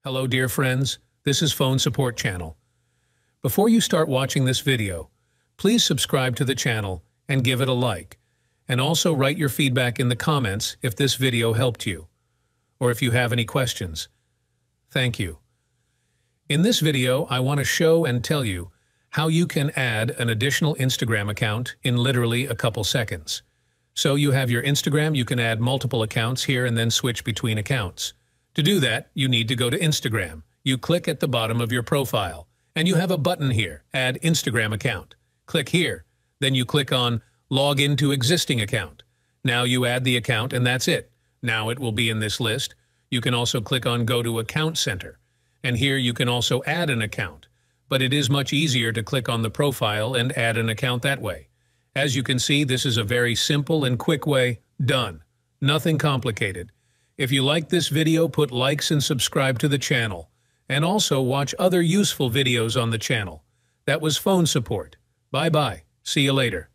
Hello dear friends, this is Phone Support Channel. Before you start watching this video, please subscribe to the channel and give it a like, and also write your feedback in the comments if this video helped you, or if you have any questions. Thank you. In this video, I want to show and tell you how you can add an additional Instagram account in literally a couple seconds. So you have your Instagram, you can add multiple accounts here and then switch between accounts. To do that, you need to go to Instagram. You click at the bottom of your profile, and you have a button here, Add Instagram Account. Click here. Then you click on Log into Existing Account. Now you add the account, and that's it. Now it will be in this list. You can also click on Go to Account Center. And here you can also add an account. But it is much easier to click on the profile and add an account that way. As you can see, this is a very simple and quick way. Done. Nothing complicated. If you like this video, put likes and subscribe to the channel. And also watch other useful videos on the channel. That was Phone Support. Bye-bye. See you later.